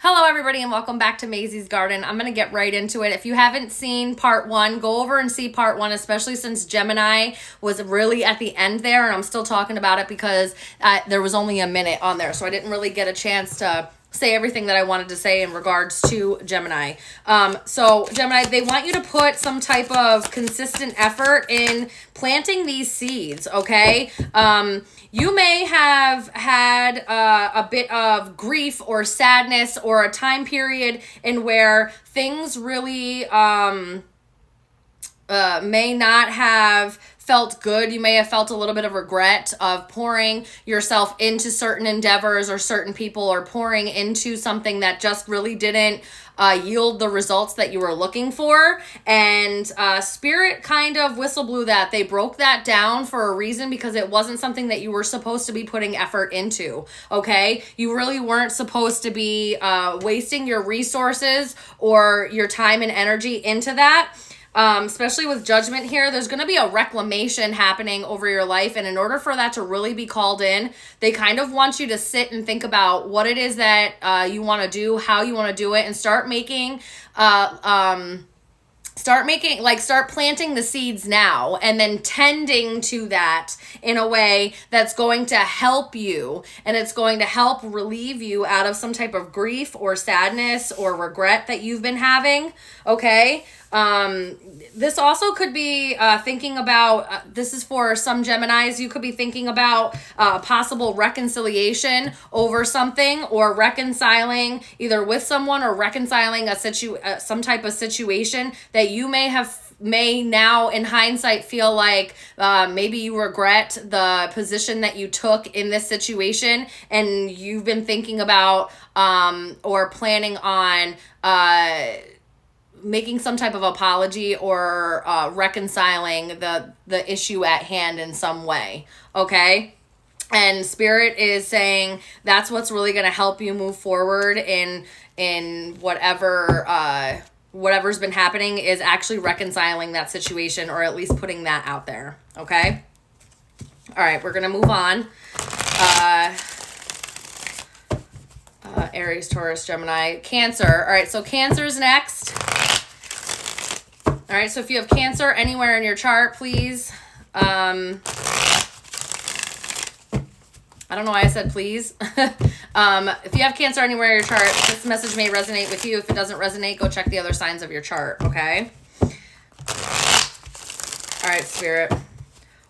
Hello, everybody, and welcome back to Maisie's Garden. I'm going to get right into it. If you haven't seen part one, go over and see part one, especially since Gemini was really at the end there, and I'm still talking about it because there was only a minute on there, so I didn't really get a chance to say everything that I wanted to say in regards to Gemini. So Gemini, they want you to put some type of consistent effort in planting these seeds, okay? You may have had a bit of grief or sadness or a time period in where things really may not have felt good. You may have felt a little bit of regret of pouring yourself into certain endeavors or certain people, or pouring into something that just really didn't yield the results that you were looking for. And Spirit kind of whistle blew that. They broke that down for a reason, because it wasn't something that you were supposed to be putting effort into, okay? You really weren't supposed to be wasting your resources or your time and energy into that. Especially with Judgment here, there's going to be a reclamation happening over your life. And in order for that to really be called in, they kind of want you to sit and think about what it is that you want to do, how you want to do it, and start planting the seeds now, and then tending to that in a way that's going to help you, and it's going to help relieve you out of some type of grief or sadness or regret that you've been having, okay? This also could be thinking about, this is for some Geminis, you could be thinking about possible reconciliation over something, or reconciling either with someone, or reconciling some type of situation that you may now in hindsight feel like maybe you regret the position that you took in this situation, and you've been thinking about or planning on making some type of apology or reconciling the issue at hand in some way, okay? And Spirit is saying that's what's really going to help you move forward in whatever's been happening, is actually reconciling that situation, or at least putting that out there, okay? All right, we're going to move on. Aries, Taurus, Gemini, Cancer. All right, so Cancer's next. All right, so if you have Cancer anywhere in your chart, please. I don't know why I said please. If you have Cancer anywhere in your chart, this message may resonate with you. If it doesn't resonate, go check the other signs of your chart, okay? All right, Spirit.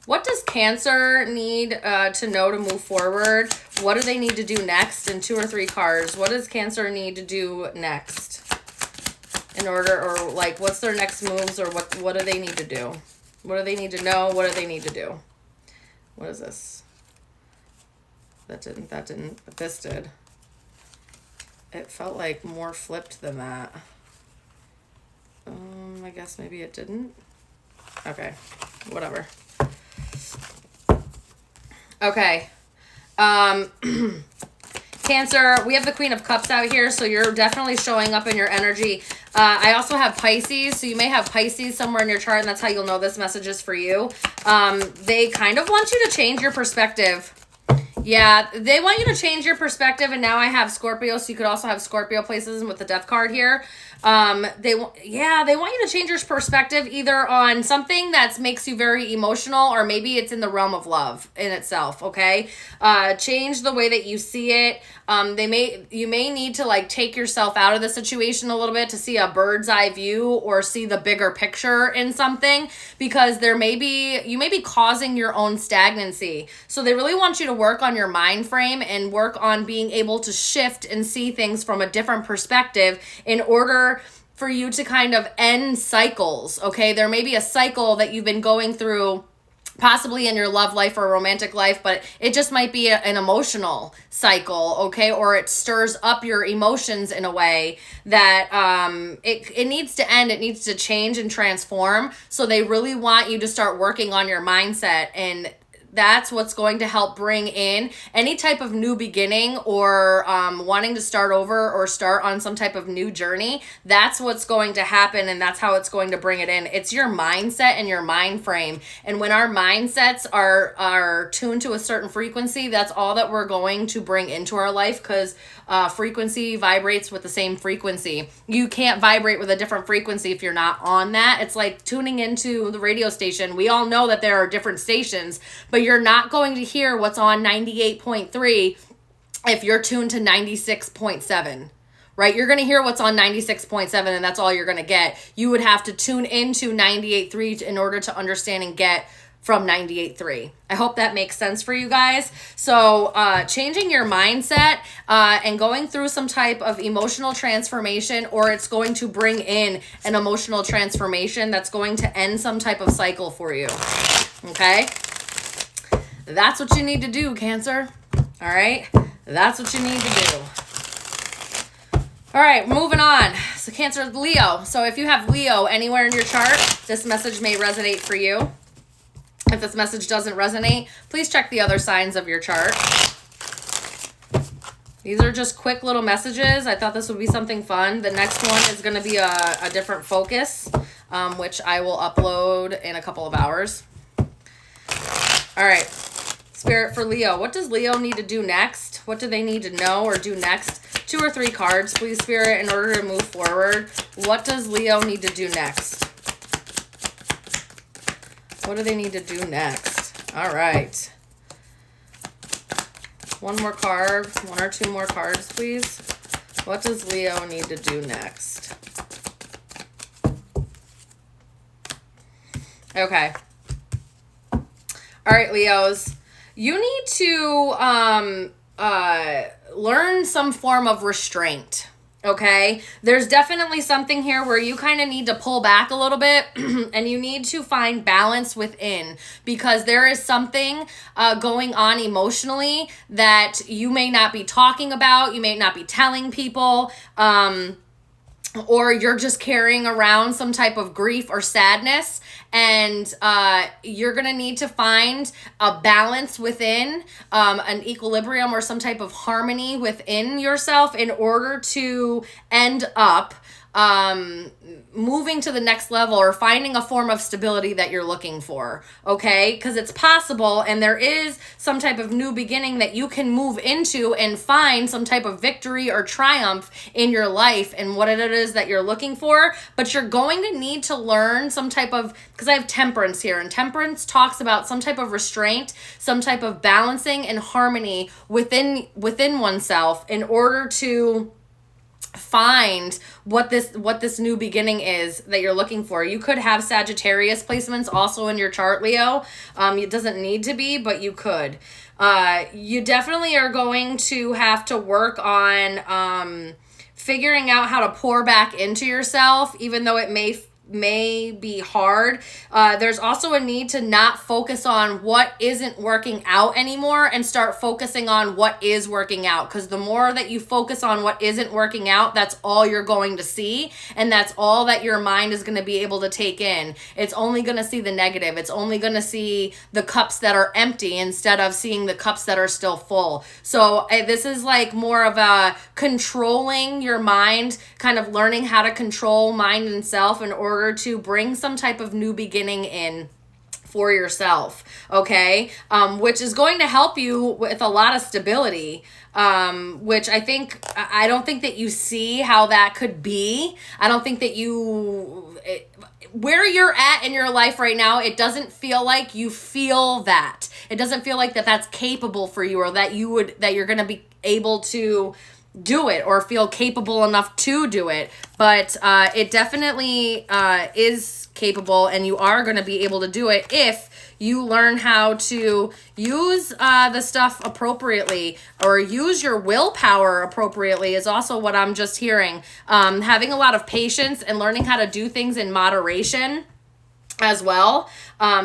What does Cancer need to know to move forward? What do they need to do next? In 2 or 3 cards, what does Cancer need to do next? In order, or like, what's their next moves, or what do they need to do? What do they need to know? What do they need to do? What is this? That didn't, but this did. It felt like more flipped than that. I guess maybe it didn't. Okay, whatever. Okay. Cancer, we have the Queen of Cups out here, so you're definitely showing up in your energy. I also have Pisces, so you may have Pisces somewhere in your chart, and that's how you'll know this message is for you. They kind of want you to change your perspective. Yeah, they want you to change your perspective, and now I have Scorpio, so you could also have Scorpio places with the Death card here. They want you to change your perspective either on something that makes you very emotional, or maybe it's in the realm of love in itself, okay? Change the way that you see it. You may need to like take yourself out of the situation a little bit to see a bird's eye view, or see the bigger picture in something, because you may be causing your own stagnancy. So they really want you to work on your mind frame and work on being able to shift and see things from a different perspective in order for you to kind of end cycles, okay? There may be a cycle that you've been going through, possibly in your love life or romantic life, but it just might be an emotional cycle, okay? Or it stirs up your emotions in a way that it needs to end. It needs to change and transform. So they really want you to start working on your mindset and that's what's going to help bring in any type of new beginning or wanting to start over or start on some type of new journey. That's what's going to happen, and that's how it's going to bring it in. It's your mindset and your mind frame. And when our mindsets are tuned to a certain frequency, that's all that we're going to bring into our life, because frequency vibrates with the same frequency. You can't vibrate with a different frequency if you're not on that. It's like tuning into the radio station. We all know that there are different stations, but you're not going to hear what's on 98.3 if you're tuned to 96.7. Right? You're going to hear what's on 96.7, and that's all you're going to get. You would have to tune into 98.3 in order to understand and get from 98.3. I hope that makes sense for you guys. So changing your mindset and going through some type of emotional transformation, or it's going to bring in an emotional transformation that's going to end some type of cycle for you. Okay? That's what you need to do, Cancer. All right? That's what you need to do. All right, moving on. So Cancer, Leo. So if you have Leo anywhere in your chart, this message may resonate for you. If this message doesn't resonate, please check the other signs of your chart. These are just quick little messages. I thought this would be something fun. The next one is going to be a different focus, which I will upload in a couple of hours. All right. Spirit for Leo. What does Leo need to do next? What do they need to know or do next? 2 or 3 cards, please, Spirit, in order to move forward. What does Leo need to do next? What do they need to do next? All right. One more card. 1 or 2 more cards, please. What does Leo need to do next? Okay. All right, Leos. You need to learn some form of restraint. Okay, there's definitely something here where you kind of need to pull back a little bit and you need to find balance within, because there is something going on emotionally that you may not be talking about, you may not be telling people, or you're just carrying around some type of grief or sadness, and you're going to need to find a balance within, an equilibrium or some type of harmony within yourself in order to end up moving to the next level or finding a form of stability that you're looking for, okay? Because it's possible, and there is some type of new beginning that you can move into and find some type of victory or triumph in your life and what it is that you're looking for, but you're going to need to learn some type of, because I have Temperance here, and Temperance talks about some type of restraint, some type of balancing and harmony within oneself in order to find what this new beginning is that you're looking for. You could have Sagittarius placements also in your chart, Leo. It doesn't need to be, but you could. You definitely are going to have to work on figuring out how to pour back into yourself, even though it may be hard. There's also a need to not focus on what isn't working out anymore and start focusing on what is working out, because the more that you focus on what isn't working out, that's all you're going to see, and that's all that your mind is going to be able to take in. It's only going to see the negative. It's only going to see the cups that are empty instead of seeing the cups that are still full. So this is like more of a controlling your mind, kind of learning how to control mind and self in order to bring some type of new beginning in for yourself, okay? Which is going to help you with a lot of stability, which I don't think that you see how that could be. I don't think that where you're at in your life right now, it doesn't feel like you feel that. It doesn't feel like that's capable for you, or that you're going to be able to do it or feel capable enough to do it, but it definitely is capable, and you are going to be able to do it if you learn how to use the stuff appropriately, or use your willpower appropriately is also what I'm just hearing. Having a lot of patience and learning how to do things in moderation as well,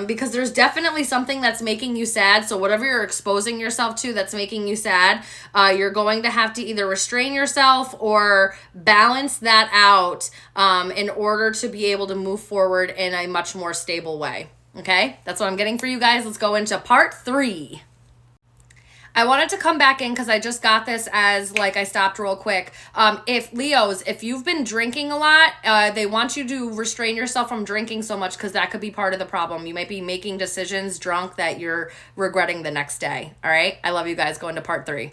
because there's definitely something that's making you sad. So whatever you're exposing yourself to that's making you sad, you're going to have to either restrain yourself or balance that out in order to be able to move forward in a much more stable way. Okay, that's what I'm getting for you guys. Let's go into part 3. I wanted to come back in because I just got this as like I stopped real quick. If Leos, if you've been drinking a lot, they want you to restrain yourself from drinking so much because that could be part of the problem. You might be making decisions drunk that you're regretting the next day. All right. I love you guys. Go into part 3.